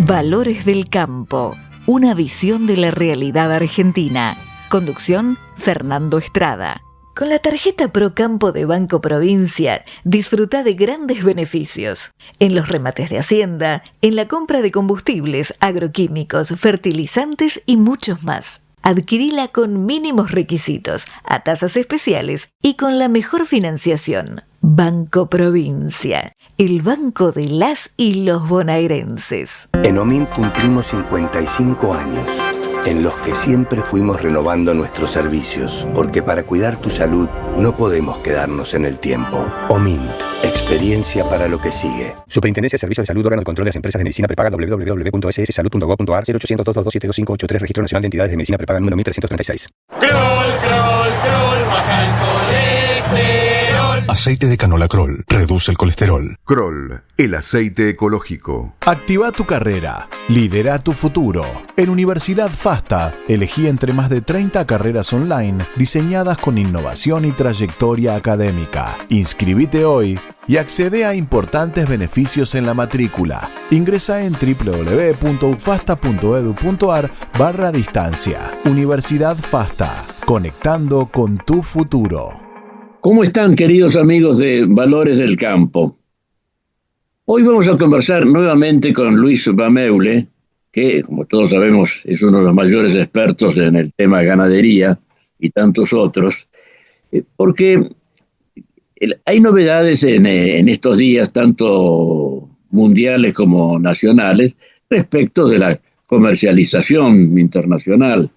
Valores del Campo, una visión de la realidad argentina. Conducción, Fernando Estrada. Con la tarjeta Procampo de Banco Provincia, disfruta de grandes beneficios. En los remates de Hacienda, en la compra de combustibles, agroquímicos, fertilizantes y muchos más. Adquirila con mínimos requisitos, a tasas especiales y con la mejor financiación. Banco Provincia, el banco de las y los bonaerenses. En OMINT cumplimos 55 años, en los que siempre fuimos renovando nuestros servicios, porque para cuidar tu salud no podemos quedarnos en el tiempo. OMINT, experiencia para lo que sigue. Superintendencia de Servicios de Salud, órgano de control de las empresas de medicina prepaga, www.sssalud.gov.ar, 0800-227-2583, Registro Nacional de Entidades de Medicina Prepaga número 1336. Kroll, baja el colesterol. Aceite de canola Kroll reduce el colesterol. Kroll, el aceite ecológico. Activa tu carrera. Lidera tu futuro. En Universidad FASTA, elegí entre más de 30 carreras online diseñadas con innovación y trayectoria académica. Inscribite hoy y accede a importantes beneficios en la matrícula. Ingresa en www.ufasta.edu.ar/distancia. Universidad FASTA, conectando con tu futuro. ¿Cómo están, queridos amigos de Valores del Campo? Hoy vamos a conversar nuevamente con Luis Bameule, que, como todos sabemos, es uno de los mayores expertos en el tema ganadería y tantos otros, porque hay novedades en estos días, tanto mundiales como nacionales, respecto de la comercialización internacional.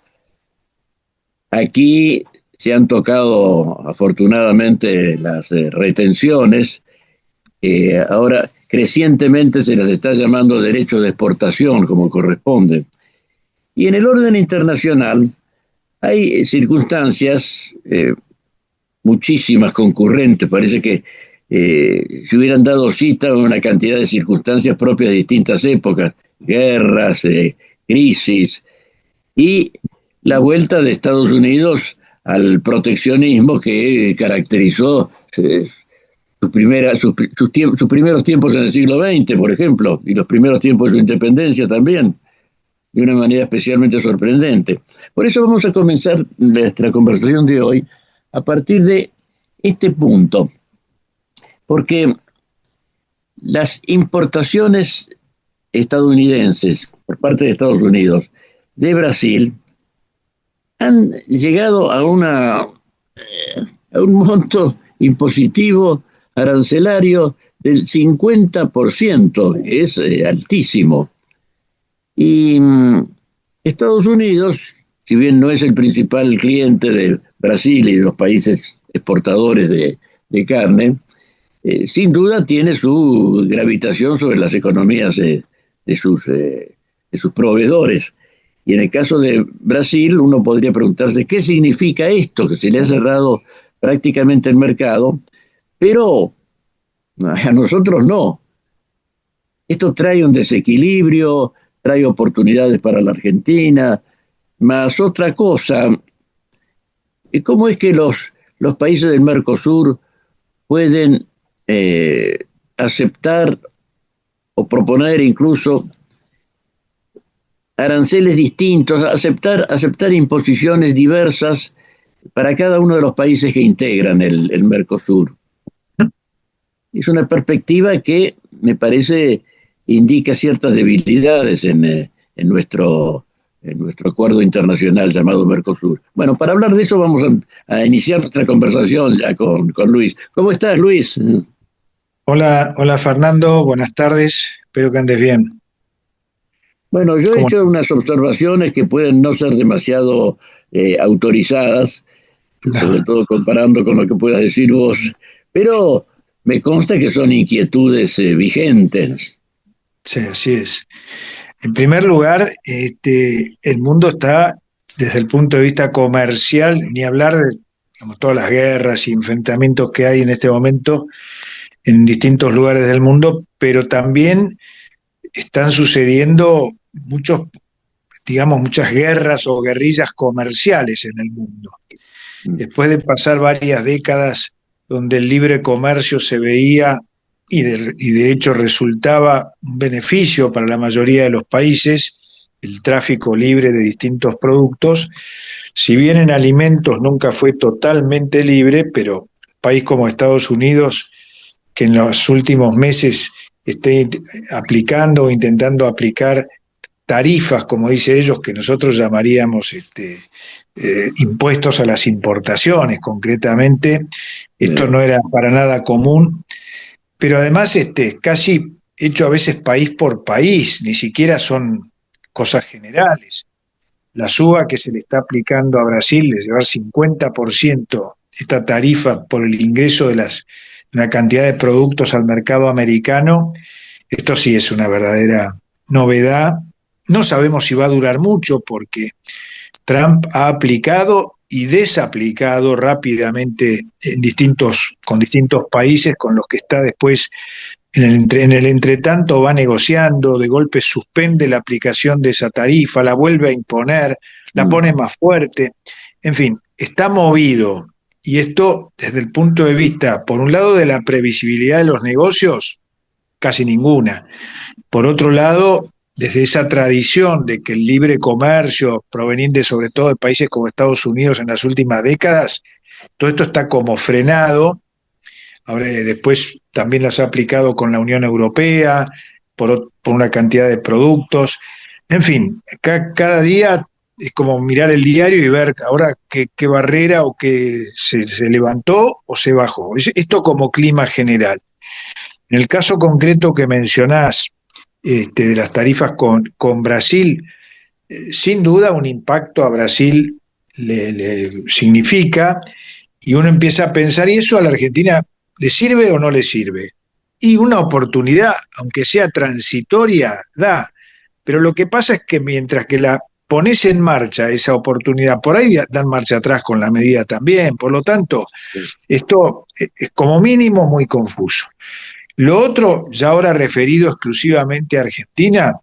Aquí se han tocado afortunadamente las retenciones, ahora crecientemente se las está llamando derechos de exportación como corresponde. Y en el orden internacional hay circunstancias muchísimas concurrentes, parece que se hubieran dado cita a una cantidad de circunstancias propias de distintas épocas, guerras, crisis, y la vuelta de Estados Unidos al proteccionismo que caracterizó sus primeros tiempos en el siglo XX, por ejemplo, y los primeros tiempos de su independencia también, de una manera especialmente sorprendente. Por eso vamos a comenzar nuestra conversación de hoy a partir de este punto, porque las importaciones estadounidenses por parte de Estados Unidos de Brasil han llegado a un monto impositivo arancelario del 50%, que es altísimo. Y Estados Unidos, si bien no es el principal cliente de Brasil y de los países exportadores de carne, sin duda tiene su gravitación sobre las economías de sus proveedores. Y en el caso de Brasil, uno podría preguntarse qué significa esto, que se le ha cerrado prácticamente el mercado, pero a nosotros no. Esto trae un desequilibrio, trae oportunidades para la Argentina, más otra cosa. ¿Cómo es que los países del Mercosur pueden aceptar o proponer incluso aranceles distintos, aceptar imposiciones diversas para cada uno de los países que integran el Mercosur? Es una perspectiva que me parece indica ciertas debilidades en nuestro acuerdo internacional llamado Mercosur. Bueno, para hablar de eso vamos a iniciar nuestra conversación ya con Luis. ¿Cómo estás, Luis? Hola Fernando, buenas tardes, espero que andes bien. Bueno, yo he hecho unas observaciones que pueden no ser demasiado autorizadas, sobre todo comparando con lo que puedas decir vos, pero me consta que son inquietudes vigentes. Sí, así es. En primer lugar, el mundo está, desde el punto de vista comercial, ni hablar de todas las guerras y enfrentamientos que hay en este momento en distintos lugares del mundo, pero también están sucediendo muchas guerras o guerrillas comerciales en el mundo. Después de pasar varias décadas donde el libre comercio se veía y de hecho resultaba un beneficio para la mayoría de los países, el tráfico libre de distintos productos. Si bien en alimentos nunca fue totalmente libre, pero país como Estados Unidos, que en los últimos meses esté aplicando o intentando aplicar tarifas, como dice ellos, que nosotros llamaríamos impuestos a las importaciones, concretamente, esto no era para nada común, pero además casi hecho a veces país por país, ni siquiera son cosas generales. La SUA que se le está aplicando a Brasil, de llevar 50% esta tarifa por el ingreso de una cantidad de productos al mercado americano, esto sí es una verdadera novedad. No sabemos si va a durar mucho porque Trump ha aplicado y desaplicado rápidamente con distintos países con los que está después en el entretanto va negociando, de golpe suspende la aplicación de esa tarifa, la vuelve a imponer, la pone más fuerte, en fin, está movido. Y esto, desde el punto de vista, por un lado, de la previsibilidad de los negocios, casi ninguna. Por otro lado, desde esa tradición de que el libre comercio, proveniente sobre todo de países como Estados Unidos en las últimas décadas, todo esto está como frenado. Ahora después también las ha aplicado con la Unión Europea, por una cantidad de productos. En fin, cada día es como mirar el diario y ver ahora qué barrera o qué se levantó o se bajó. Esto como clima general. En el caso concreto que mencionás, de las tarifas con Brasil, sin duda un impacto a Brasil le significa, y uno empieza a pensar, ¿y eso a la Argentina le sirve o no le sirve? Y una oportunidad, aunque sea transitoria, da. Pero lo que pasa es que mientras que la pones en marcha esa oportunidad, por ahí dan marcha atrás con la medida también. Por lo tanto, esto es como mínimo muy confuso. Lo otro, ya ahora referido exclusivamente a Argentina,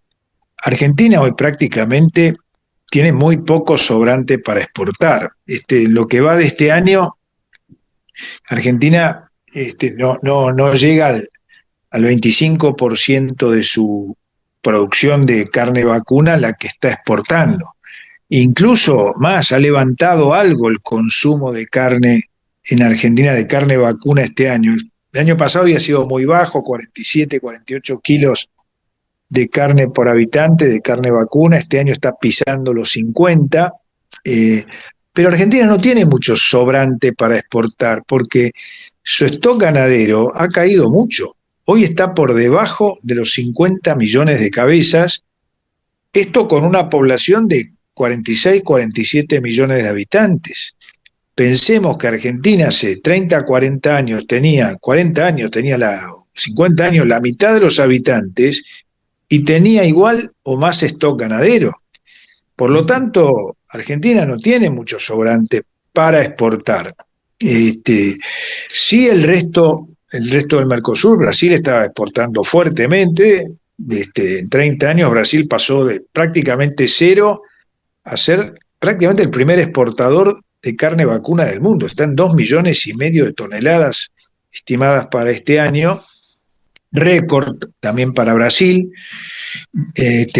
Argentina hoy prácticamente tiene muy poco sobrante para exportar. Lo que va de este año, Argentina no llega al 25% de su producción de carne vacuna la que está exportando. Incluso más, ha levantado algo el consumo de carne en Argentina, de carne vacuna este año. El año pasado había sido muy bajo, 47, 48 kilos de carne por habitante, de carne vacuna. Este año está pisando los 50. Pero Argentina no tiene mucho sobrante para exportar porque su stock ganadero ha caído mucho. Hoy está por debajo de los 50 millones de cabezas, esto con una población de 46, 47 millones de habitantes. Pensemos que Argentina hace 30, 40 años tenía 50 años la mitad de los habitantes y tenía igual o más stock ganadero. Por lo tanto, Argentina no tiene mucho sobrante para exportar. Sí, el resto del Mercosur, Brasil estaba exportando fuertemente. En 30 años Brasil pasó de prácticamente cero a ser prácticamente el primer exportador de carne vacuna del mundo. Están 2,5 millones de toneladas estimadas para este año, récord también para Brasil.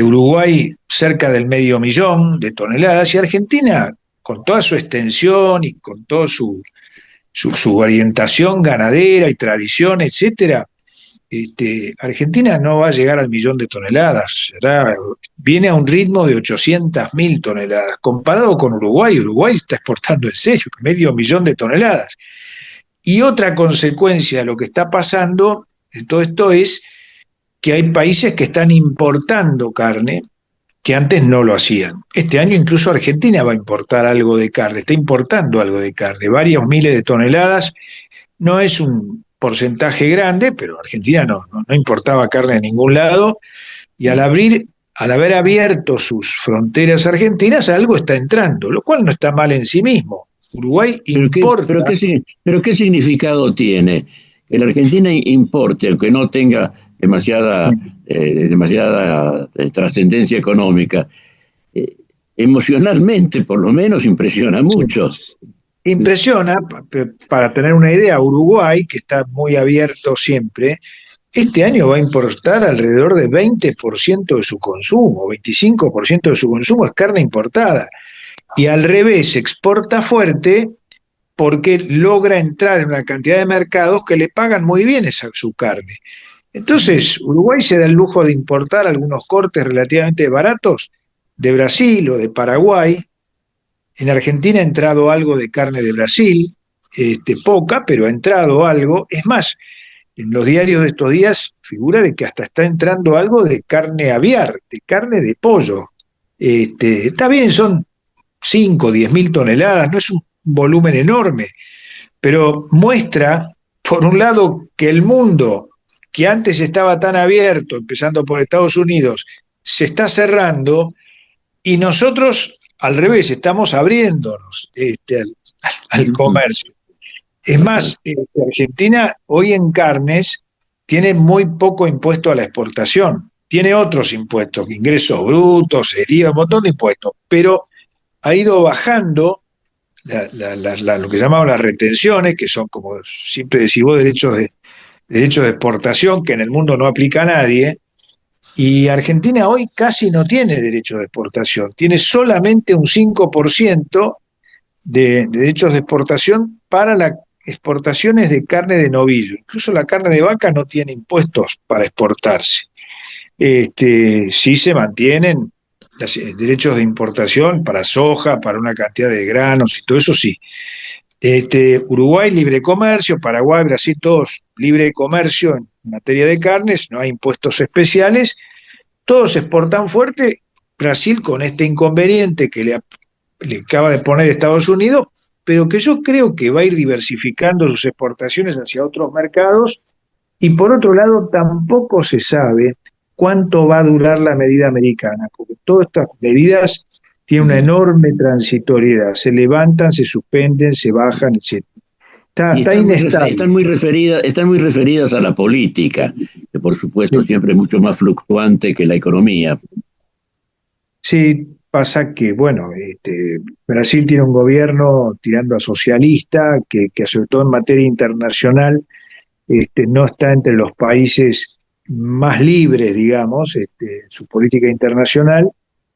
Uruguay cerca del 500,000 de toneladas, y Argentina, con toda su extensión y con toda su orientación ganadera y tradición, etcétera, Argentina no va a llegar al 1.000.000 de toneladas, viene a un ritmo de 800.000 toneladas. Comparado con Uruguay está exportando en serio 500,000 de toneladas. Y otra consecuencia de lo que está pasando en todo esto es que hay países que están importando carne que antes no lo hacían. Este año incluso Argentina va a importar algo de carne, está importando algo de carne, varios miles de toneladas. No es un porcentaje grande, pero Argentina no importaba carne de ningún lado, y al haber abierto sus fronteras argentinas, algo está entrando, lo cual no está mal en sí mismo. Uruguay importa. ¿Pero qué significado tiene? Que la Argentina importe, aunque no tenga demasiada trascendencia económica, emocionalmente por lo menos impresiona mucho. Impresiona, para tener una idea, Uruguay, que está muy abierto siempre, este año va a importar alrededor de 20% de su consumo, 25% de su consumo es carne importada. Y al revés, exporta fuerte porque logra entrar en una cantidad de mercados que le pagan muy bien su carne. Entonces, Uruguay se da el lujo de importar algunos cortes relativamente baratos de Brasil o de Paraguay. En Argentina ha entrado algo de carne de Brasil, poca, pero ha entrado algo. Es más, en los diarios de estos días figura de que hasta está entrando algo de carne aviar, de carne de pollo. Está bien, son 5 o 10 mil toneladas, no es un volumen enorme, pero muestra, por un lado, que el mundo, que antes estaba tan abierto, empezando por Estados Unidos, se está cerrando, y nosotros, al revés, estamos abriéndonos al comercio. Es más, Argentina hoy en carnes tiene muy poco impuesto a la exportación, tiene otros impuestos, ingresos brutos, IVA, un montón de impuestos, pero ha ido bajando lo que llamamos las retenciones, que son, como siempre decís vos, derechos de exportación, que en el mundo no aplica a nadie, y Argentina hoy casi no tiene derechos de exportación, tiene solamente un 5% de derechos de exportación para las exportaciones de carne de novillo. Incluso la carne de vaca no tiene impuestos para exportarse. Sí se mantienen los derechos de importación para soja, para una cantidad de granos y todo eso sí. Uruguay libre comercio, Paraguay, Brasil, todos libre comercio en materia de carnes, no hay impuestos especiales, todos exportan fuerte. Brasil con este inconveniente que le acaba de poner Estados Unidos, pero que yo creo que va a ir diversificando sus exportaciones hacia otros mercados, y por otro lado tampoco se sabe cuánto va a durar la medida americana, porque todas estas medidas tienen una enorme transitoriedad, se levantan, se suspenden, se bajan, etc. Está inestable. Están muy referidas a la política, que por supuesto siempre es mucho más fluctuante que la economía. Sí, pasa que, bueno, Brasil tiene un gobierno tirando a socialista, que sobre todo en materia internacional no está entre los países más libres, digamos, su política internacional,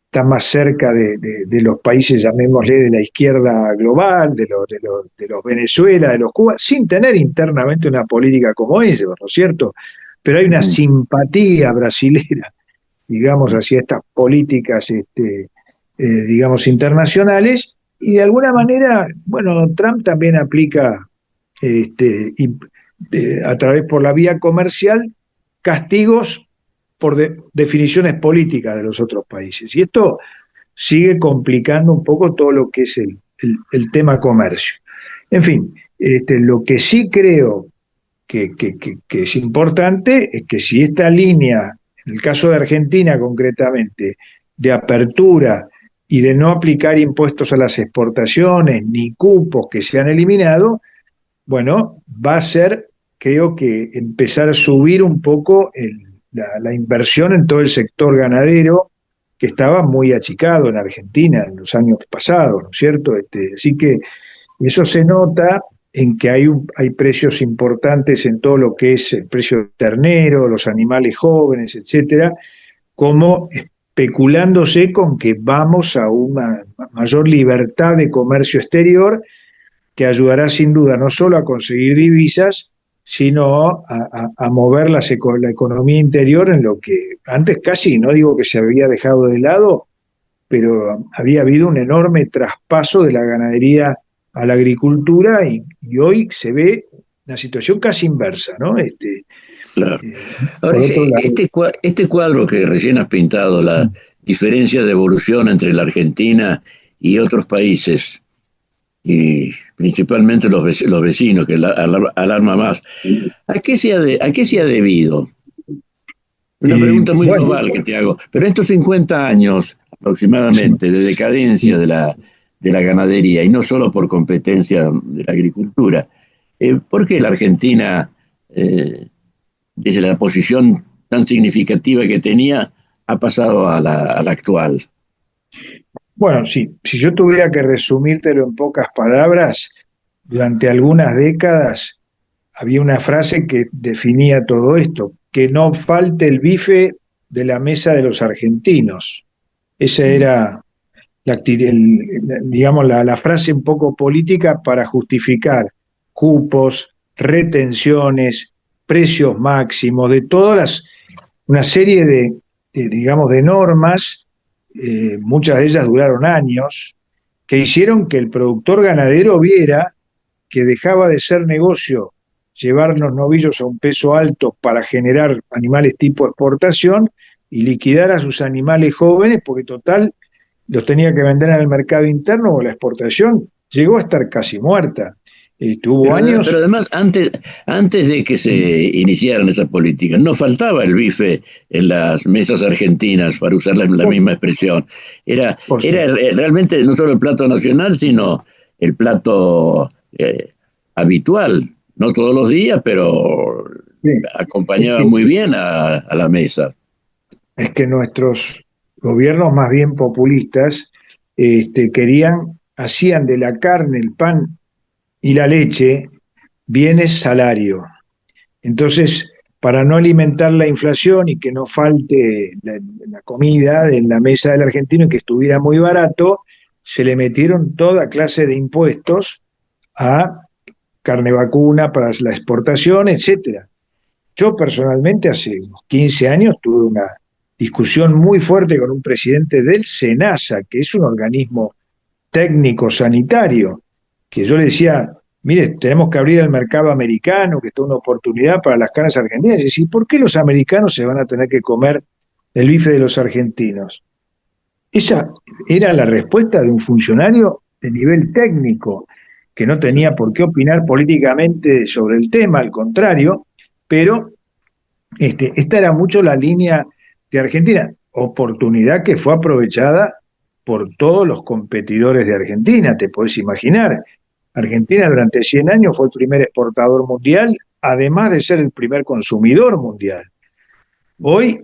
está más cerca de los países, llamémosle, de la izquierda global, de los Venezuela, de los Cuba, sin tener internamente una política como esa, ¿no es cierto? Pero hay una simpatía brasilera, digamos, hacia estas políticas, digamos, internacionales, y de alguna manera, bueno, Trump también aplica, a través por la vía comercial, castigos por definiciones políticas de los otros países. Y esto sigue complicando un poco todo lo que es el tema comercio. En fin, lo que sí creo que es importante es que si esta línea, en el caso de Argentina concretamente, de apertura y de no aplicar impuestos a las exportaciones ni cupos que se han eliminado, bueno, va a ser, creo que, empezar a subir un poco la inversión en todo el sector ganadero, que estaba muy achicado en Argentina en los años pasados, ¿no es cierto? Así que eso se nota en que hay precios importantes en todo lo que es el precio del ternero, los animales jóvenes, etcétera, como especulándose con que vamos a una mayor libertad de comercio exterior, que ayudará sin duda no solo a conseguir divisas, sino a mover la economía interior, en lo que antes casi, no digo que se había dejado de lado, pero había habido un enorme traspaso de la ganadería a la agricultura, y hoy se ve una situación casi inversa, ¿no? Claro. Ahora, este cuadro que recién has pintado, la diferencia de evolución entre la Argentina y otros países, y principalmente los vecinos, que alarma más, ¿a qué se ha debido? Una pregunta muy global que te hago. Pero estos 50 años aproximadamente de decadencia de la ganadería, y no solo por competencia de la agricultura, ¿por qué la Argentina, desde la posición tan significativa que tenía, ha pasado a la actual? Bueno, si yo tuviera que resumírtelo en pocas palabras, durante algunas décadas había una frase que definía todo esto: que no falte el bife de la mesa de los argentinos. Esa era digamos, la frase un poco política para justificar cupos, retenciones, precios máximos, de todas una serie digamos, de normas, muchas de ellas duraron años, que hicieron que el productor ganadero viera que dejaba de ser negocio llevar los novillos a un peso alto para generar animales tipo exportación y liquidar a sus animales jóvenes, porque total los tenía que vender en el mercado interno, o la exportación llegó a estar casi muerta. Tuvo años. Pero además, antes de que se iniciaran esas políticas, no faltaba el bife en las mesas argentinas, para usar la misma expresión. Era realmente no solo el plato nacional, sino el plato habitual. No todos los días, pero sí, acompañaba muy bien a la mesa. Es que nuestros gobiernos más bien populistas hacían de la carne, el pan y la leche bienes salario. Entonces, para no alimentar la inflación y que no falte la comida en la mesa del argentino y que estuviera muy barato, se le metieron toda clase de impuestos a carne vacuna para la exportación, etcétera. Yo personalmente hace unos 15 años tuve una discusión muy fuerte con un presidente del SENASA, que es un organismo técnico sanitario, que yo le decía, mire, tenemos que abrir el mercado americano, que está una oportunidad para las carnes argentinas. Y decía, ¿por qué los americanos se van a tener que comer el bife de los argentinos? Esa era la respuesta de un funcionario de nivel técnico, que no tenía por qué opinar políticamente sobre el tema, al contrario, pero esta era mucho la línea de Argentina, oportunidad que fue aprovechada por todos los competidores de Argentina, te podés imaginar. Argentina durante 100 años fue el primer exportador mundial, además de ser el primer consumidor mundial. Hoy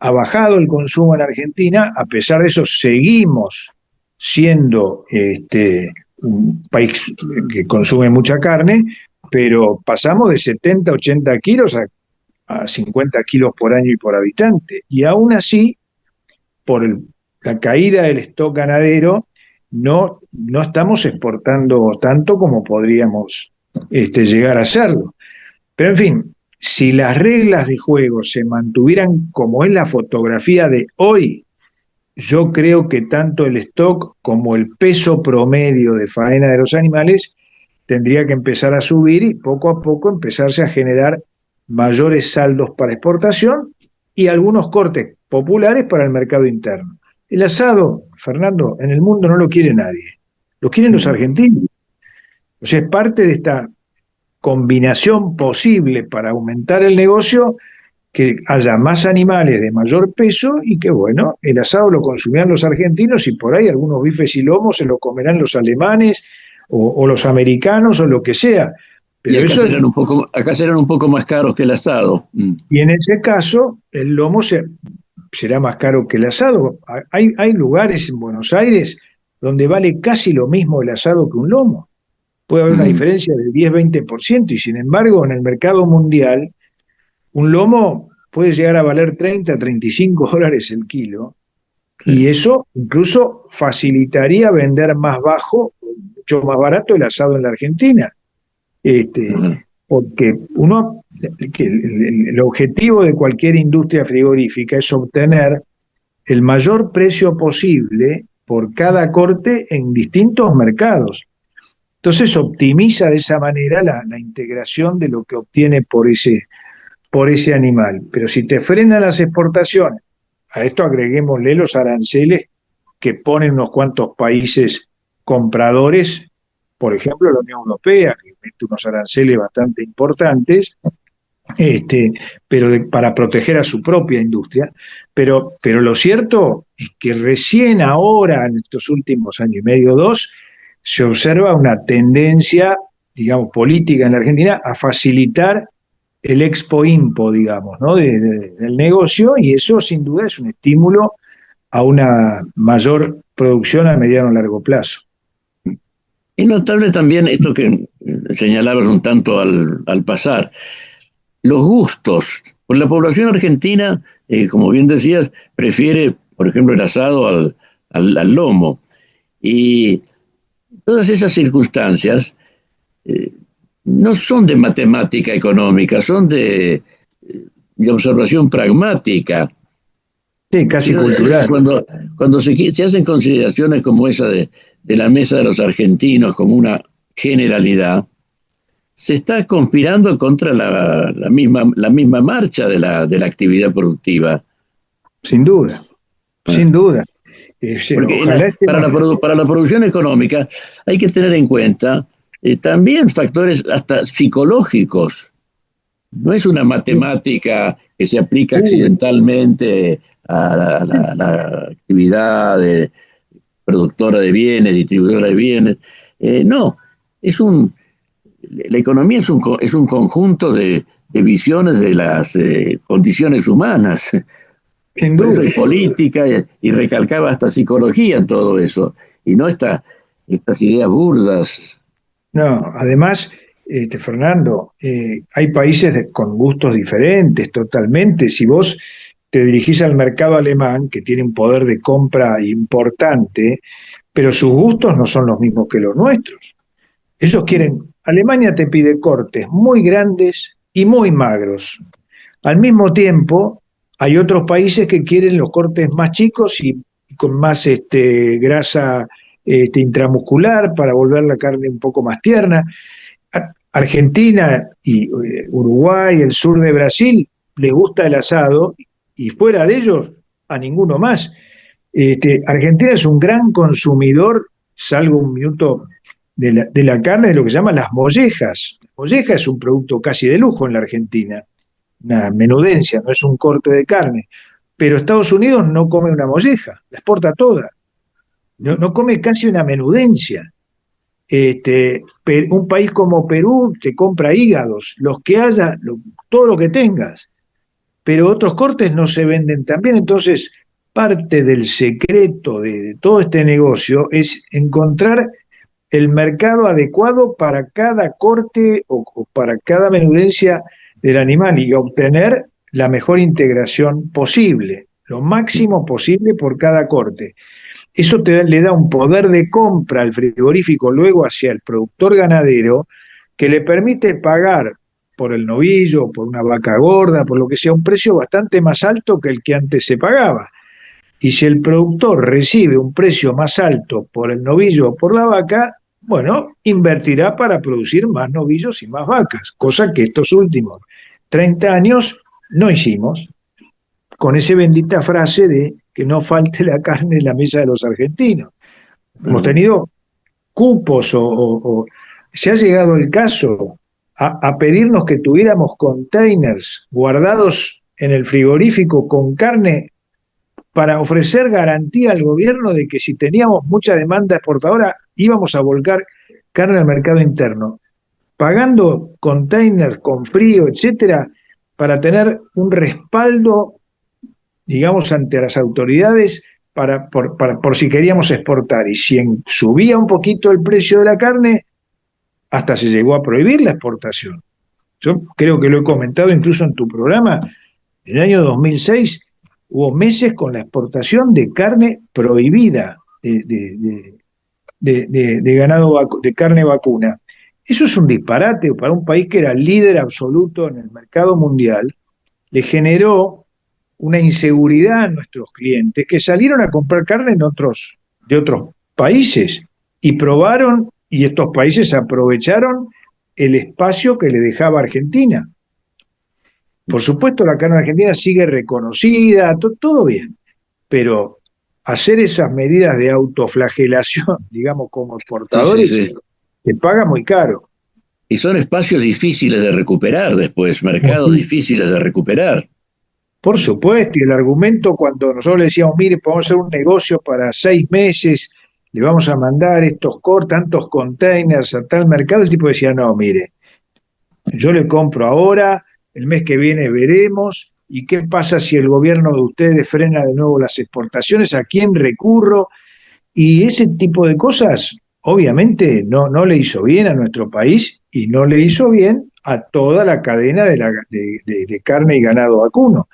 ha bajado el consumo en Argentina, a pesar de eso seguimos siendo un país que consume mucha carne, pero pasamos de 70, 80 kilos a 50 kilos por año y por habitante. Y aún así, por la caída del stock ganadero, no estamos exportando tanto como podríamos llegar a hacerlo. Pero en fin, si las reglas de juego se mantuvieran como es la fotografía de hoy, yo creo que tanto el stock como el peso promedio de faena de los animales tendría que empezar a subir y poco a poco empezarse a generar mayores saldos para exportación y algunos cortes populares para el mercado interno. El asado, Fernando, en el mundo no lo quiere nadie, lo quieren los argentinos. O sea, es parte de esta combinación posible para aumentar el negocio, que haya más animales de mayor peso y que, bueno, el asado lo consumían los argentinos y por ahí algunos bifes y lomos se lo comerán los alemanes o los americanos o lo que sea. Pero y acá serán un poco más caros que el asado. Y en ese caso, el lomo será más caro que el asado. Hay lugares en Buenos Aires donde vale casi lo mismo el asado que un lomo. Puede haber una diferencia de 10-20%, y sin embargo, en el mercado mundial, un lomo puede llegar a valer $30-35 el kilo, y eso incluso facilitaría vender más bajo, mucho más barato el asado en la Argentina. Porque el objetivo de cualquier industria frigorífica es obtener el mayor precio posible por cada corte en distintos mercados. Entonces optimiza de esa manera la integración de lo que obtiene por ese animal. Pero si te frenan las exportaciones, a esto agreguémosle los aranceles que ponen unos cuantos países compradores, por ejemplo la Unión Europea, que mete unos aranceles bastante importantes, pero para proteger a su propia industria. Pero lo cierto es que recién ahora, en estos últimos años y medio, 2, se observa una tendencia, digamos, política en la Argentina a facilitar el expo-impo, digamos, ¿no? del negocio, y eso sin duda es un estímulo a una mayor producción a mediano y largo plazo. Es notable también esto que señalabas un tanto al pasar, los gustos Pues la población argentina, como bien decías, prefiere, por ejemplo, el asado al lomo. Y todas esas circunstancias no son de matemática económica, son de observación pragmática. Sí, casi cultural. Cuando se hacen consideraciones como esa de la mesa de los argentinos como una generalidad, se está conspirando contra la misma marcha de la actividad productiva. Sin duda, sin duda. Porque Ojalá para la producción económica hay que tener en cuenta también factores hasta psicológicos. No es una matemática que se aplica accidentalmente a la actividad productora de bienes, distribuidora de bienes. No, la economía es un conjunto de visiones de las condiciones humanas. sin duda. Y política, y recalcaba hasta psicología en todo eso, y no estas ideas burdas. No, además, Fernando, hay países con gustos diferentes totalmente. Si vos te dirigís al mercado alemán, que tiene un poder de compra importante, pero sus gustos no son los mismos que los nuestros. Ellos quieren, Alemania te pide cortes muy grandes y muy magros. Al mismo tiempo, hay otros países que quieren los cortes más chicos y con más grasa intramuscular para volver la carne un poco más tierna. Argentina y Uruguay, el sur de Brasil, les gusta el asado y fuera de ellos a ninguno más. Argentina es un gran consumidor, salgo un minuto, de la carne, de lo que se llaman las mollejas. La molleja es un producto casi de lujo en la Argentina, una menudencia, no es un corte de carne. Pero Estados Unidos no come una molleja, la exporta toda. No come casi una menudencia. Un país como Perú te compra hígados, los que haya, todo lo que tengas. Pero otros cortes no se venden tan bien. Entonces, parte del secreto de todo este negocio es encontrar el mercado adecuado para cada corte o para cada menudencia del animal y obtener la mejor integración posible, lo máximo posible por cada corte. Eso le da un poder de compra al frigorífico luego hacia el productor ganadero que le permite pagar por el novillo, por una vaca gorda, por lo que sea, un precio bastante más alto que el que antes se pagaba. Y si el productor recibe un precio más alto por el novillo o por la vaca, bueno, invertirá para producir más novillos y más vacas, cosa que estos últimos 30 años no hicimos, con esa bendita frase de que no falte la carne en la mesa de los argentinos. Hemos tenido cupos o se ha llegado el caso a pedirnos que tuviéramos containers guardados en el frigorífico con carne para ofrecer garantía al gobierno de que si teníamos mucha demanda exportadora íbamos a volcar carne al mercado interno, pagando containers con frío, etcétera, para tener un respaldo, digamos, ante las autoridades por si queríamos exportar. Y si subía un poquito el precio de la carne, hasta se llegó a prohibir la exportación. Yo creo que lo he comentado incluso en tu programa. En el año 2006 hubo meses con la exportación de carne prohibida, de ganado, de carne vacuna. Eso es un disparate para un país que era líder absoluto en el mercado mundial. Le generó una inseguridad a nuestros clientes que salieron a comprar carne de otros países y probaron, y estos países aprovecharon el espacio que le dejaba Argentina. Por supuesto, la carne argentina sigue reconocida, todo bien, pero hacer esas medidas de autoflagelación, digamos, como exportadores, se paga muy caro. Y son espacios difíciles de recuperar después, mercados difíciles de recuperar. Por supuesto, y el argumento cuando nosotros le decíamos, mire, podemos hacer un negocio para 6 meses, le vamos a mandar tantos containers a tal mercado, el tipo decía, no, mire, yo le compro ahora, el mes que viene veremos, y qué pasa si el gobierno de ustedes frena de nuevo las exportaciones, a quién recurro, y ese tipo de cosas obviamente no le hizo bien a nuestro país y no le hizo bien a toda la cadena de carne y ganado vacuno,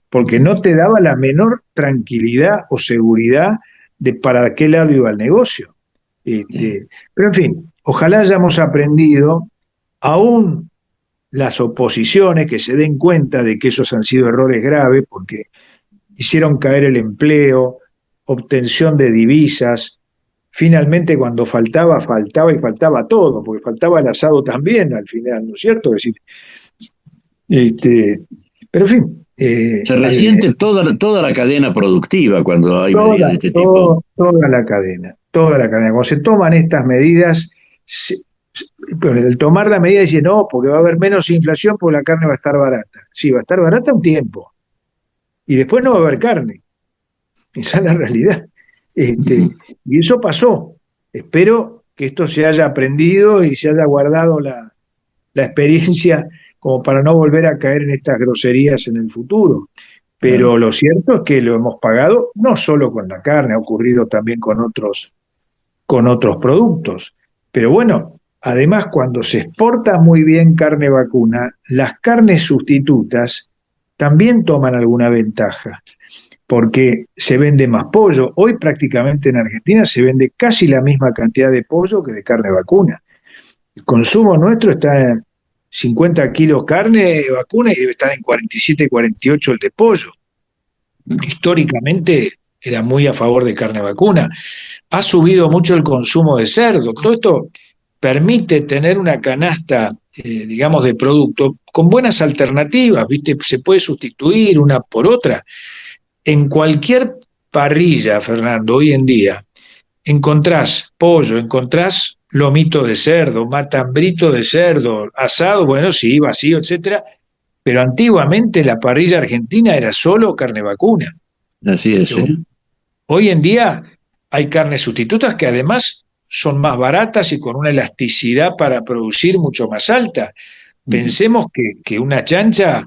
porque no te daba la menor tranquilidad o seguridad de para qué lado iba el negocio. Pero en fin, ojalá hayamos aprendido, aún las oposiciones que se den cuenta de que esos han sido errores graves, porque hicieron caer el empleo, obtención de divisas. Finalmente, cuando faltaba y faltaba todo, porque faltaba el asado también al final, ¿no es cierto? Es decir, pero en fin. Se resiente toda la cadena productiva cuando hay medidas de este tipo. Toda la cadena. Cuando se toman estas medidas, pero el tomar la medida dice, no, porque va a haber menos inflación porque la carne va a estar barata. Sí, va a estar barata un tiempo. Y después no va a haber carne. Esa es la realidad. Y eso pasó. Espero que esto se haya aprendido y se haya guardado la experiencia como para no volver a caer en estas groserías en el futuro. Pero lo cierto es que lo hemos pagado no solo con la carne, ha ocurrido también con otros productos. Pero bueno, además cuando se exporta muy bien carne vacuna, las carnes sustitutas también toman alguna ventaja, porque se vende más pollo. Hoy prácticamente en Argentina se vende casi la misma cantidad de pollo que de carne vacuna. El consumo nuestro está en 50 kilos carne vacuna y debe estar en 47, 48 el de pollo. Históricamente era muy a favor de carne vacuna. Ha subido mucho el consumo de cerdo. Todo esto permite tener una canasta, digamos, de producto con buenas alternativas, ¿viste? Se puede sustituir una por otra. En cualquier parrilla, Fernando, hoy en día, encontrás pollo, encontrás lomito de cerdo, matambrito de cerdo, asado, bueno, sí, vacío, etcétera, pero antiguamente la parrilla argentina era solo carne vacuna. Así es. Sí. Hoy en día hay carnes sustitutas que además son más baratas y con una elasticidad para producir mucho más alta. Pensemos que una chancha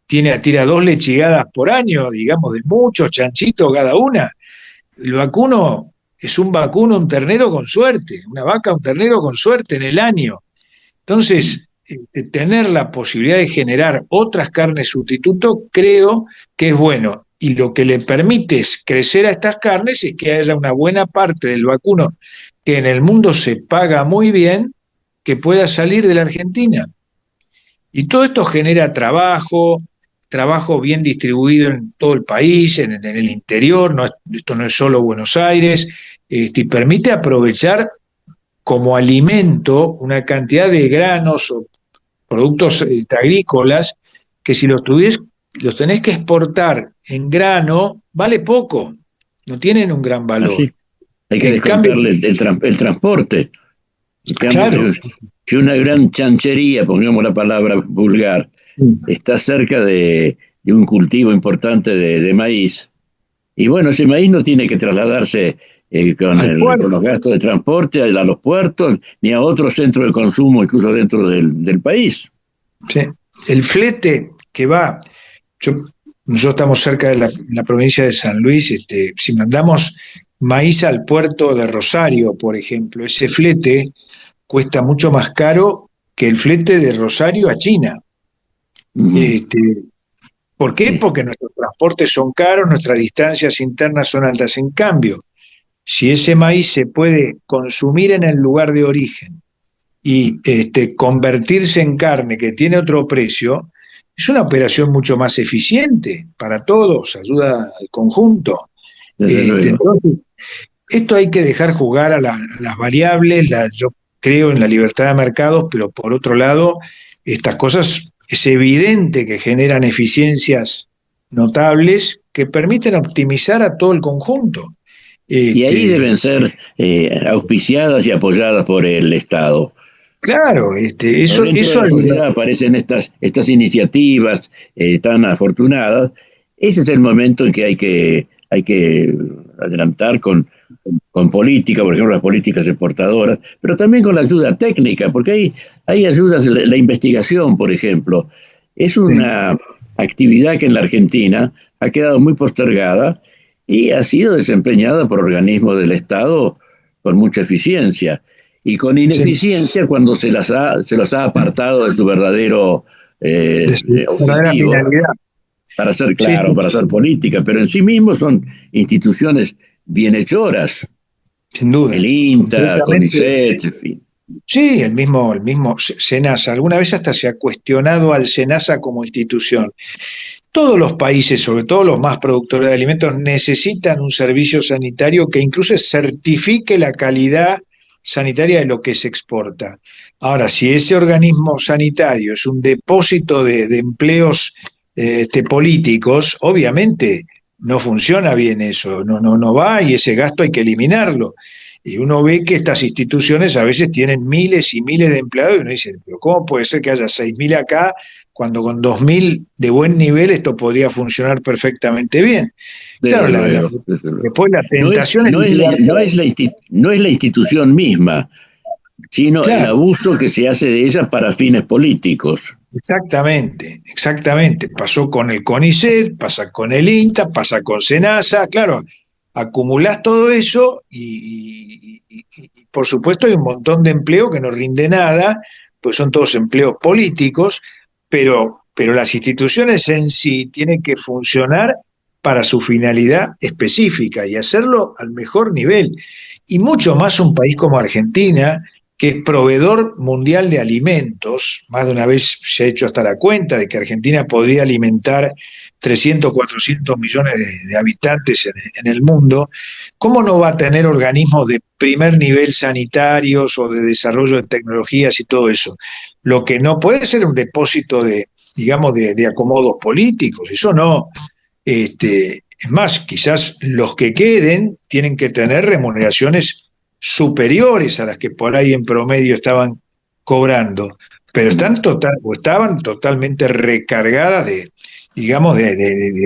tira 2 lechigadas por año, digamos, de muchos chanchitos cada una. El vacuno es un vacuno, un ternero con suerte, una vaca, un ternero con suerte en el año. Entonces, tener la posibilidad de generar otras carnes sustituto creo que es bueno. Y lo que le permite crecer a estas carnes es que haya una buena parte del vacuno que en el mundo se paga muy bien, que pueda salir de la Argentina. Y todo esto genera trabajo bien distribuido en todo el país, en el interior, esto no es solo Buenos Aires, y permite aprovechar como alimento una cantidad de granos o productos agrícolas que si los tenés que exportar en grano, vale poco, no tienen un gran valor. Así. Hay que descontarle el transporte. Claro. Si una gran chanchería, pongamos la palabra vulgar, está cerca de un cultivo importante de maíz, y bueno, ese maíz no tiene que trasladarse con los gastos de transporte a los puertos, ni a otro centro de consumo, incluso dentro del país. Sí. El flete que va, nosotros estamos cerca de la provincia de San Luis, si mandamos maíz al puerto de Rosario, por ejemplo, ese flete cuesta mucho más caro que el flete de Rosario a China. ¿Por qué? Porque nuestros transportes son caros, nuestras distancias internas son altas. En cambio, si ese maíz se puede consumir en el lugar de origen y convertirse en carne que tiene otro precio, es una operación mucho más eficiente para todos, ayuda al conjunto. Entonces, esto hay que dejar jugar a las variables. Yo creo en la libertad de mercados, pero por otro lado, estas cosas es evidente que generan eficiencias notables que permiten optimizar a todo el conjunto. Y ahí deben ser auspiciadas y apoyadas por el Estado. Claro, eso en la sociedad aparecen estas iniciativas tan afortunadas. Ese es el momento en que hay que adelantar con política, por ejemplo, las políticas exportadoras, pero también con la ayuda técnica, porque hay ayudas, la investigación, por ejemplo, es una actividad que en la Argentina ha quedado muy postergada y ha sido desempeñada por organismos del Estado con mucha eficiencia. y con ineficiencia cuando se los ha apartado de su verdadero verdadera objetivo, finalidad. para ser claro, Sí. para hacer política, pero en sí mismos son instituciones bienhechoras. Sin duda. El INTA, Completamente. CONICET, en fin. Sí, el mismo SENASA. Alguna vez hasta se ha cuestionado al SENASA como institución. Todos los países, sobre todo los más productores de alimentos, necesitan un servicio sanitario que incluso certifique la calidad sanitaria de lo que se exporta. Ahora, si ese organismo sanitario es un depósito de empleos políticos, obviamente no funciona bien eso, no va, y ese gasto hay que eliminarlo. Y uno ve que estas instituciones a veces tienen miles y miles de empleados y uno dice, pero ¿cómo puede ser que haya 6.000 acá cuando con 2.000 de buen nivel esto podría funcionar perfectamente bien? Claro, después la tentación no es la institución misma, sino el Claro. abuso que se hace de ella para fines políticos. Exactamente. Pasó con el CONICET, pasa con el INTA, pasa con SENASA, claro, acumulás todo eso y por supuesto hay un montón de empleo que no rinde nada, pues son todos empleos políticos, pero las instituciones en sí tienen que funcionar para su finalidad específica y hacerlo al mejor nivel. Y mucho más un país como Argentina, que es proveedor mundial de alimentos. Más de una vez se ha hecho hasta la cuenta de que Argentina podría alimentar 300, 400 millones de habitantes en el mundo. ¿Cómo no va a tener organismos de primer nivel sanitarios o de desarrollo de tecnologías y todo eso? Lo que no puede ser un depósito de acomodos políticos, eso no. Es más, quizás los que queden tienen que tener remuneraciones superiores a las que por ahí en promedio estaban cobrando, pero estaban totalmente recargadas de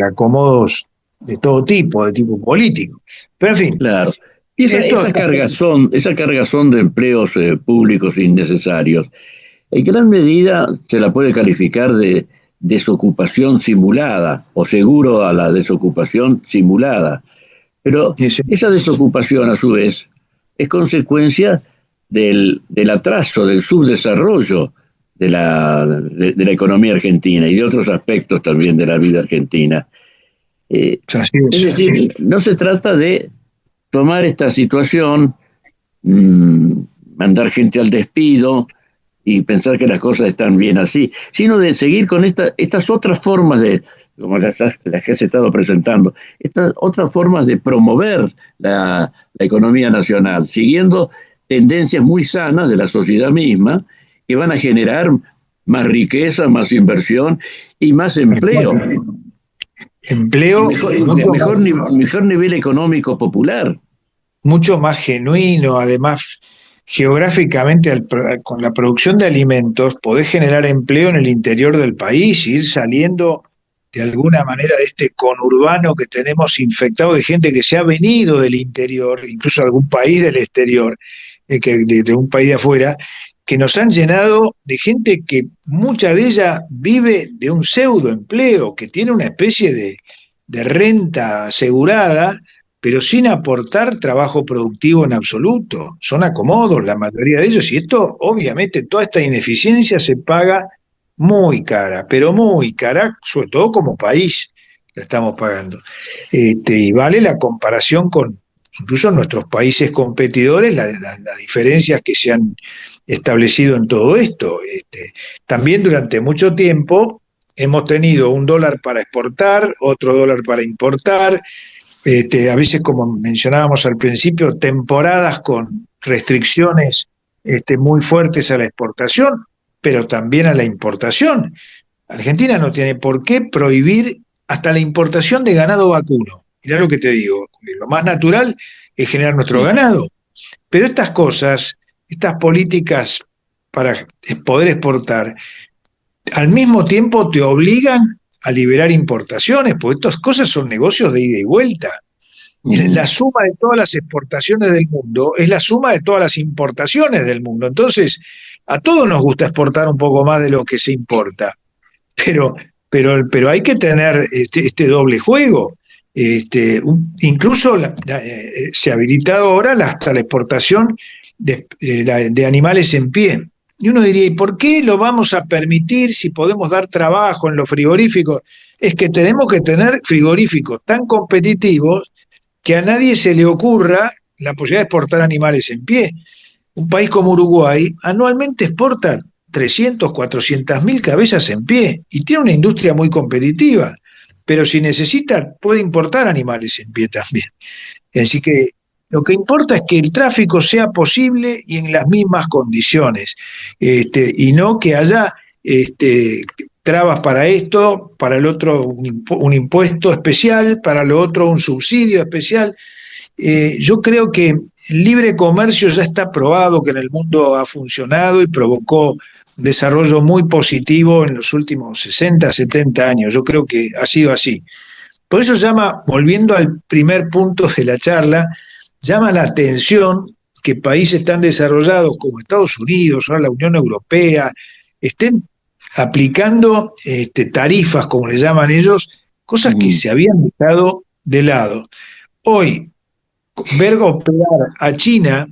acomodos de todo tipo, de tipo político. Pero en fin. Claro. Y esa cargazón de empleos públicos innecesarios, en gran medida se la puede calificar de desocupación simulada o seguro a la desocupación simulada. Pero esa desocupación, a su vez, es consecuencia del atraso, del subdesarrollo de la economía argentina y de otros aspectos también de la vida argentina. Es decir, no se trata de tomar esta situación, mandar gente al despido y pensar que las cosas están bien así, sino de seguir con estas otras formas de, como las que has estado presentando, estas otras formas de promover la economía nacional, siguiendo tendencias muy sanas de la sociedad misma, que van a generar más riqueza, más inversión y más empleo. Empleo, mejor nivel económico popular. Mucho más genuino, además, geográficamente, con la producción de alimentos, podés generar empleo en el interior del país, ir saliendo de alguna manera de este conurbano que tenemos infectado de gente que se ha venido del interior, incluso de algún país del exterior, de un país de afuera, que nos han llenado de gente que mucha de ella vive de un pseudoempleo, que tiene una especie de renta asegurada, pero sin aportar trabajo productivo en absoluto. Son acomodos la mayoría de ellos, y esto, obviamente, toda esta ineficiencia se paga muy cara, pero muy cara, sobre todo como país la estamos pagando. Y vale la comparación con incluso nuestros países competidores, las diferencias que se han establecido en todo esto. También durante mucho tiempo hemos tenido un dólar para exportar, otro dólar para importar, a veces, como mencionábamos al principio, temporadas con restricciones muy fuertes a la exportación, pero también a la importación. Argentina no tiene por qué prohibir hasta la importación de ganado vacuno. Mirá lo que te digo, lo más natural es generar nuestro ganado. Pero estas cosas, estas políticas para poder exportar, al mismo tiempo te obligan a liberar importaciones, porque estas cosas son negocios de ida y vuelta. La suma de todas las exportaciones del mundo es la suma de todas las importaciones del mundo. Entonces, a todos nos gusta exportar un poco más de lo que se importa, pero hay que tener este doble juego. Incluso se ha habilitado ahora hasta la exportación de animales en pie. Y uno diría, ¿y por qué lo vamos a permitir si podemos dar trabajo en los frigoríficos? Es que tenemos que tener frigoríficos tan competitivos que a nadie se le ocurra la posibilidad de exportar animales en pie. Un país como Uruguay anualmente exporta 300, 400 mil cabezas en pie y tiene una industria muy competitiva, pero si necesita puede importar animales en pie también. Así que lo que importa es que el tráfico sea posible y en las mismas condiciones, y no que haya trabas para esto, para el otro un impuesto especial, para lo otro un subsidio especial. Yo creo que el libre comercio ya está probado que en el mundo ha funcionado y provocó un desarrollo muy positivo en los últimos 60, 70 años. Yo creo que ha sido así. Por eso volviendo al primer punto de la charla, llama la atención que países tan desarrollados como Estados Unidos, ahora la Unión Europea, estén aplicando tarifas, como le llaman ellos, cosas que se habían dejado de lado. Hoy, ver operar a China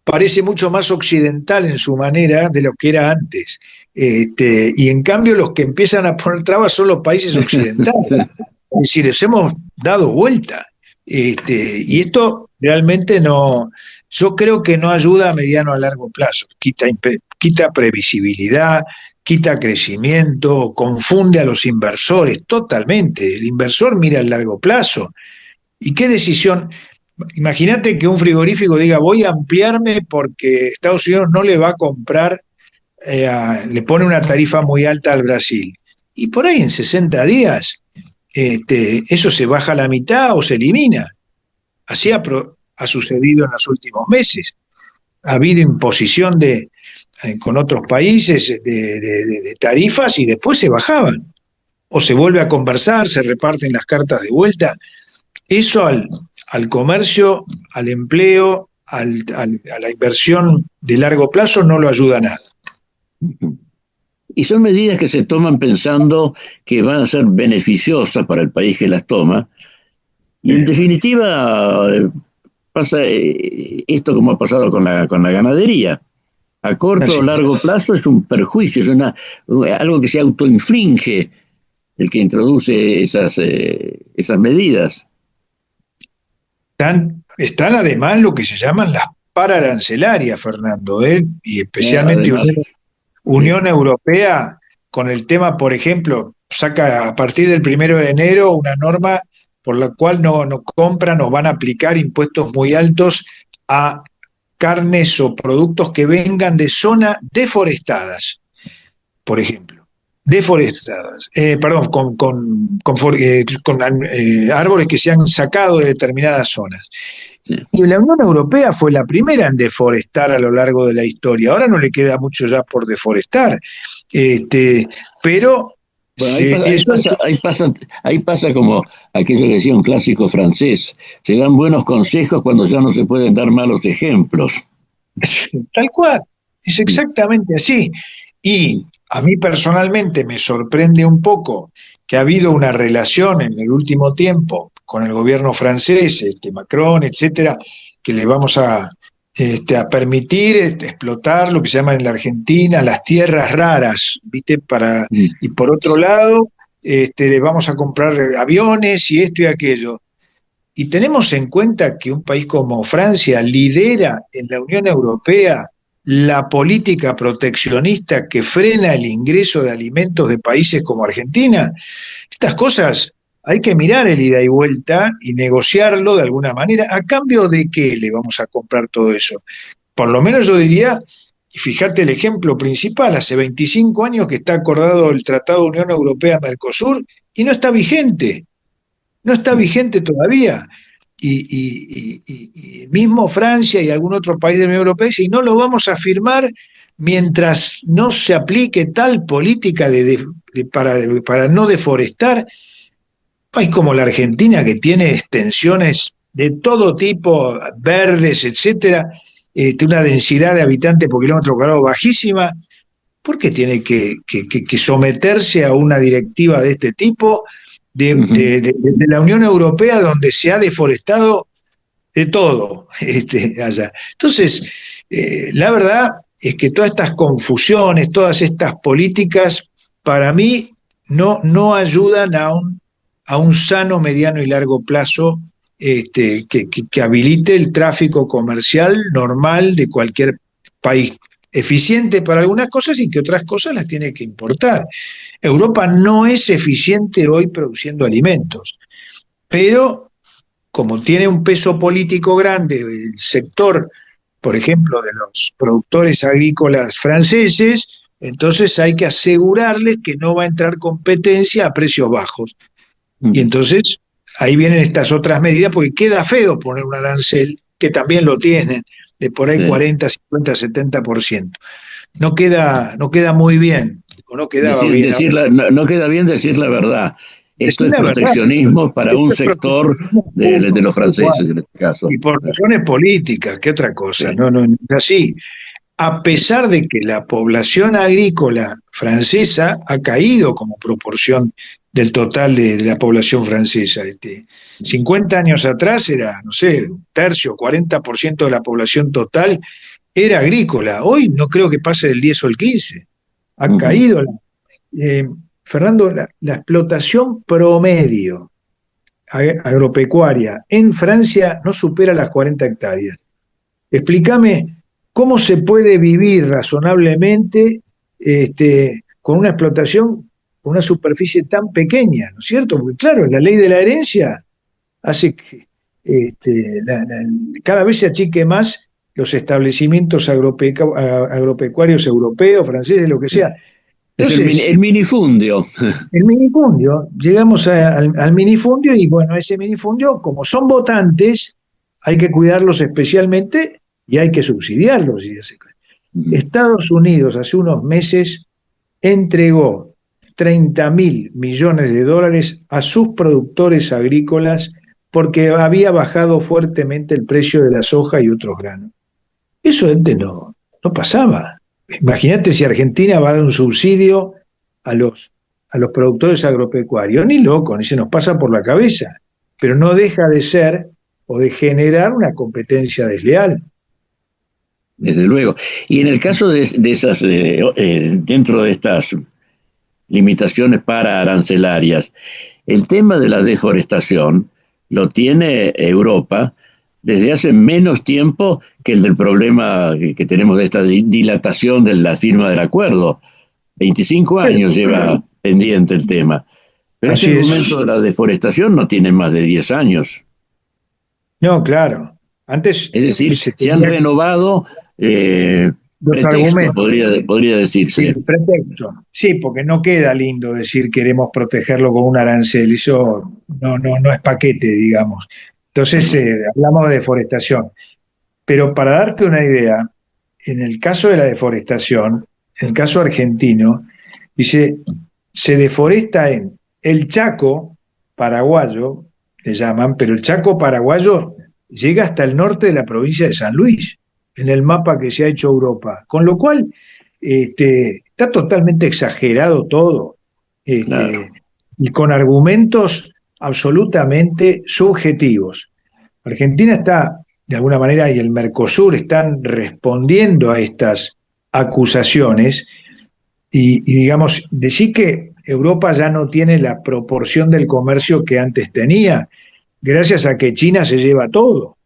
parece mucho más occidental en su manera de lo que era antes. Y en cambio los que empiezan a poner trabas son los países occidentales. Es decir, les hemos dado vuelta. Y esto realmente no, yo creo que no ayuda a mediano a largo plazo. Quita previsibilidad, quita crecimiento, confunde a los inversores totalmente. El inversor mira al largo plazo. ¿Y qué decisión? Imagínate que un frigorífico diga, voy a ampliarme porque Estados Unidos no le va a comprar, le pone una tarifa muy alta al Brasil. Y por ahí en 60 días, eso se baja a la mitad o se elimina. Así ha sucedido en los últimos meses. Ha habido imposición con otros países de tarifas y después se bajaban. O se vuelve a conversar, se reparten las cartas de vuelta. Eso al comercio, al empleo, a la inversión de largo plazo no lo ayuda a nada. Y son medidas que se toman pensando que van a ser beneficiosas para el país que las toma. Y en definitiva pasa esto como ha pasado con la ganadería. A corto o largo plazo es un perjuicio, es algo que se autoinflige el que introduce esas medidas. Están además lo que se llaman las pararancelarias, Fernando, y especialmente Unión Europea, con el tema, por ejemplo, saca a partir del 1 de enero una norma por la cual no compran o van a aplicar impuestos muy altos a carnes o productos que vengan de zonas deforestadas, por ejemplo. Deforestadas, con árboles que se han sacado de determinadas zonas. Y la Unión Europea fue la primera en deforestar a lo largo de la historia. Ahora no le queda mucho ya por deforestar, pero bueno, ahí pasa como aquello que decía un clásico francés: se dan buenos consejos cuando ya no se pueden dar malos ejemplos. Tal cual, es exactamente así. Y a mí personalmente me sorprende un poco que ha habido una relación en el último tiempo con el gobierno francés, Macron, etcétera, que le vamos a permitir explotar lo que se llama en la Argentina las tierras raras, ¿viste? Y por otro lado, le vamos a comprar aviones y esto y aquello. Y tenemos en cuenta que un país como Francia lidera en la Unión Europea la política proteccionista que frena el ingreso de alimentos de países como Argentina. Estas cosas hay que mirar el ida y vuelta y negociarlo de alguna manera. ¿A cambio de qué le vamos a comprar todo eso? Por lo menos yo diría, y fíjate el ejemplo principal, hace 25 años que está acordado el Tratado de Unión Europea-Mercosur y no está vigente. No está vigente todavía. Y mismo Francia y algún otro país de la Unión Europea dice, y no lo vamos a firmar mientras no se aplique tal política para no deforestar. País como la Argentina, que tiene extensiones de todo tipo, verdes, etcétera, una densidad de habitantes por kilómetro cuadrado bajísima, ¿por qué tiene que someterse a una directiva de este tipo de la Unión Europea, donde se ha deforestado de todo allá. Entonces, la verdad es que todas estas confusiones, todas estas políticas, para mí no ayudan a un sano, mediano y largo plazo que habilite el tráfico comercial normal de cualquier país, eficiente para algunas cosas y que otras cosas las tiene que importar. Europa no es eficiente hoy produciendo alimentos, pero como tiene un peso político grande el sector, por ejemplo, de los productores agrícolas franceses, entonces hay que asegurarles que no va a entrar competencia a precios bajos. Y entonces ahí vienen estas otras medidas, porque queda feo poner un arancel, que también lo tienen, de por ahí 40, 50, 70%. No queda muy bien, o no quedaba bien. No queda bien decir la verdad. Esto es proteccionismo para un sector de los franceses, en este caso. Y por razones políticas, ¿qué otra cosa? No es así. A pesar de que la población agrícola francesa ha caído como proporción del total de la población francesa. 50 años atrás era, no sé, un tercio, 40% de la población total era agrícola. Hoy no creo que pase del 10 o el 15. Ha caído. Fernando, la explotación promedio agropecuaria en Francia no supera las 40 hectáreas. Explícame cómo se puede vivir razonablemente con una explotación, con una superficie tan pequeña, ¿no es cierto? Porque claro, la ley de la herencia hace que cada vez se achique más los establecimientos agropecuarios europeos, franceses, lo que sea. Entonces, el minifundio. El minifundio, llegamos al minifundio y bueno, ese minifundio, como son votantes, hay que cuidarlos especialmente y hay que subsidiarlos. Estados Unidos hace unos meses entregó 30.000 millones de dólares a sus productores agrícolas porque había bajado fuertemente el precio de la soja y otros granos. Eso antes no pasaba. Imagínate si Argentina va a dar un subsidio a los productores agropecuarios. Ni loco, ni se nos pasa por la cabeza. Pero no deja de ser o de generar una competencia desleal. Desde luego. Y en el caso de esas, dentro de estas limitaciones para arancelarias, el tema de la deforestación lo tiene Europa desde hace menos tiempo que el del problema que tenemos de esta dilatación de la firma del acuerdo. 25 años lleva pendiente el tema. Pero ese argumento de la deforestación no tiene más de 10 años. No, claro. Antes, es decir, se han renovado los argumentos. Podría decirse. Sí, pretexto. Sí, porque no queda lindo decir queremos protegerlo con un arancel. Eso no es paquete, digamos. Entonces, hablamos de deforestación. Pero para darte una idea, en el caso de la deforestación, en el caso argentino, dice, se deforesta en el Chaco paraguayo, le llaman, pero el Chaco paraguayo llega hasta el norte de la provincia de San Luis, en el mapa que se ha hecho Europa. Con lo cual, está totalmente exagerado todo, Claro. y con argumentos absolutamente subjetivos. Argentina está, de alguna manera, y el Mercosur están respondiendo a estas acusaciones y digamos, decir que Europa ya no tiene la proporción del comercio que antes tenía, gracias a que China se lleva todo.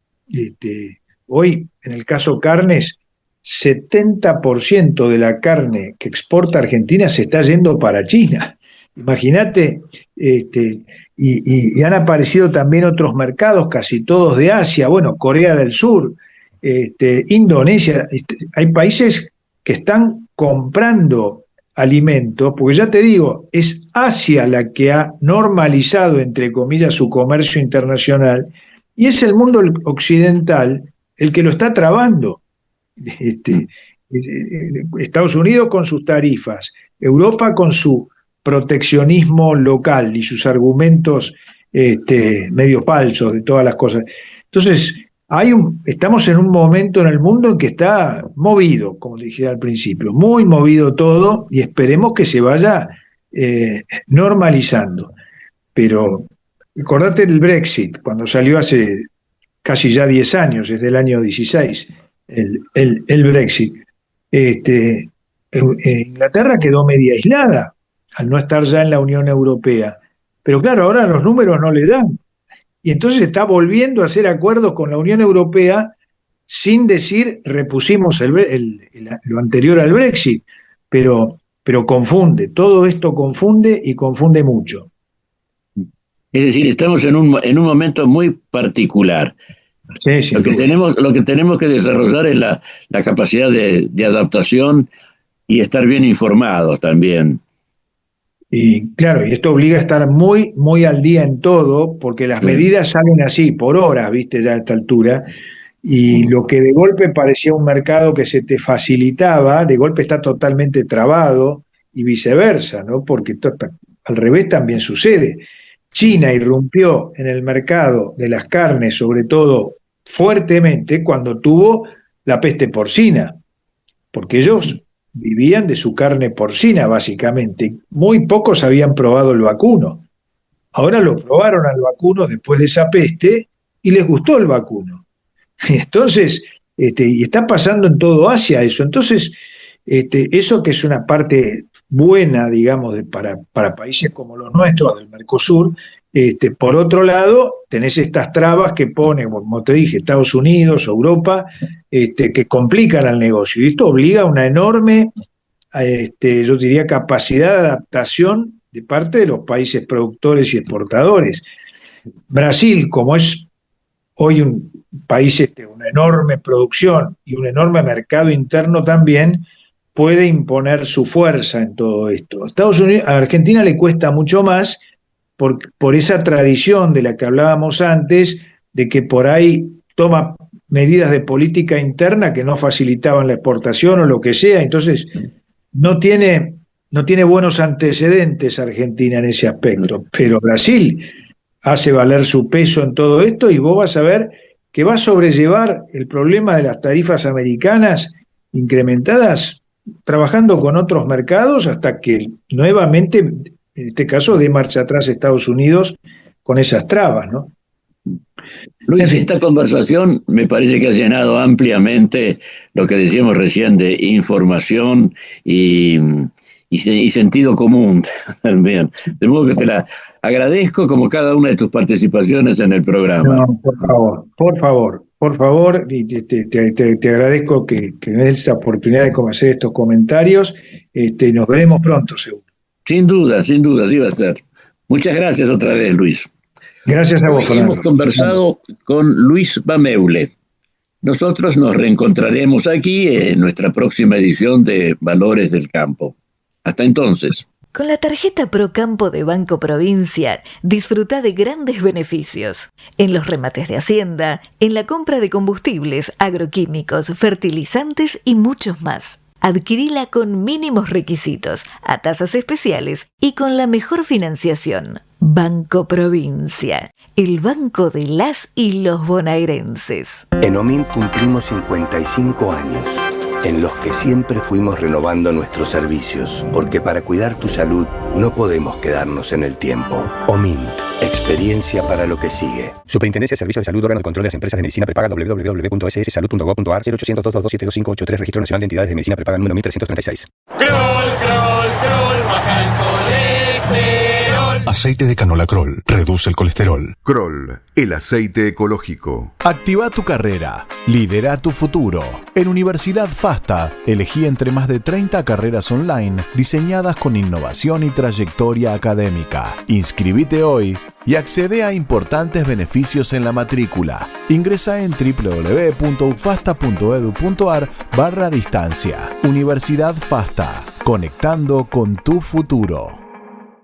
Hoy, en el caso carnes, 70% de la carne que exporta Argentina se está yendo para China. Imagínate, y han aparecido también otros mercados, casi todos de Asia, bueno, Corea del Sur, Indonesia, hay países que están comprando alimentos, porque ya te digo, es Asia la que ha normalizado, entre comillas, su comercio internacional, y es el mundo occidental el que lo está trabando. Estados Unidos con sus tarifas, Europa con su proteccionismo local y sus argumentos medio falsos de todas las cosas. Entonces, estamos en un momento en el mundo en que está movido, como dije al principio, muy movido todo, y esperemos que se vaya normalizando. Pero acordate del Brexit, cuando salió hace casi ya 10 años, desde el año 16, el Brexit. Inglaterra quedó media aislada al no estar ya en la Unión Europea. Pero claro, ahora los números no le dan. Y entonces está volviendo a hacer acuerdos con la Unión Europea sin decir repusimos lo anterior al Brexit. Pero confunde, todo esto confunde y confunde mucho. Es decir, estamos en un momento muy particular. Sí, lo que tenemos que desarrollar es la capacidad de adaptación y estar bien informados también. Y claro, y esto obliga a estar muy, muy al día en todo, porque las medidas salen así, por horas, viste, ya a esta altura, y lo que de golpe parecía un mercado que se te facilitaba, de golpe está totalmente trabado, y viceversa, ¿no? Porque al revés también sucede. China irrumpió en el mercado de las carnes, sobre todo fuertemente, cuando tuvo la peste porcina, porque ellos vivían de su carne porcina, básicamente. Muy pocos habían probado el vacuno. Ahora lo probaron al vacuno después de esa peste y les gustó el vacuno. Entonces, y está pasando en todo Asia eso. Entonces, eso que es una parte buena, digamos, para países como los nuestros, del Mercosur, por otro lado, tenés estas trabas que pone, como te dije, Estados Unidos, Europa, que complican al negocio. Y esto obliga a una enorme, yo diría, capacidad de adaptación de parte de los países productores y exportadores. Brasil, como es hoy un país una enorme producción y un enorme mercado interno también, puede imponer su fuerza en todo esto. A Argentina le cuesta mucho más por esa tradición de la que hablábamos antes, de que por ahí toma medidas de política interna que no facilitaban la exportación o lo que sea. Entonces no tiene buenos antecedentes Argentina en ese aspecto, pero Brasil hace valer su peso en todo esto y vos vas a ver que va a sobrellevar el problema de las tarifas americanas incrementadas trabajando con otros mercados hasta que nuevamente, en este caso, dé marcha atrás Estados Unidos con esas trabas, ¿no? Luis, esta conversación me parece que ha llenado ampliamente lo que decíamos recién de información y sentido común también. De modo que te la agradezco como cada una de tus participaciones en el programa. No, por favor, y te agradezco que me des esta oportunidad de hacer estos comentarios. Nos veremos pronto, seguro. Sin duda, sí va a ser. Muchas gracias otra vez, Luis. Gracias a vos, Fernando. Hemos conversado con Luis Bameule. Nosotros nos reencontraremos aquí en nuestra próxima edición de Valores del Campo. Hasta entonces. Con la tarjeta Procampo de Banco Provincia, disfruta de grandes beneficios. En los remates de Hacienda, en la compra de combustibles, agroquímicos, fertilizantes y muchos más. Adquirila con mínimos requisitos, a tasas especiales y con la mejor financiación. Banco Provincia, el banco de las y los bonaerenses. En OMINT cumplimos 55 años, en los que siempre fuimos renovando nuestros servicios, porque para cuidar tu salud no podemos quedarnos en el tiempo. OMINT, experiencia para lo que sigue. Superintendencia de Servicios de Salud, órgano de control de las empresas de medicina prepaga, www.sssalud.gov.ar, 0800-222-7583, Registro Nacional de Entidades de Medicina Prepaga, número 1336. Kroll, baja el colesterol. Aceite de canola Kroll reduce el colesterol. Kroll, el aceite ecológico. Activa tu carrera. Lidera tu futuro. En Universidad FASTA, elegí entre más de 30 carreras online diseñadas con innovación y trayectoria académica. Inscribite hoy y accede a importantes beneficios en la matrícula. Ingresa en www.ufasta.edu.ar/distancia. Universidad FASTA, conectando con tu futuro.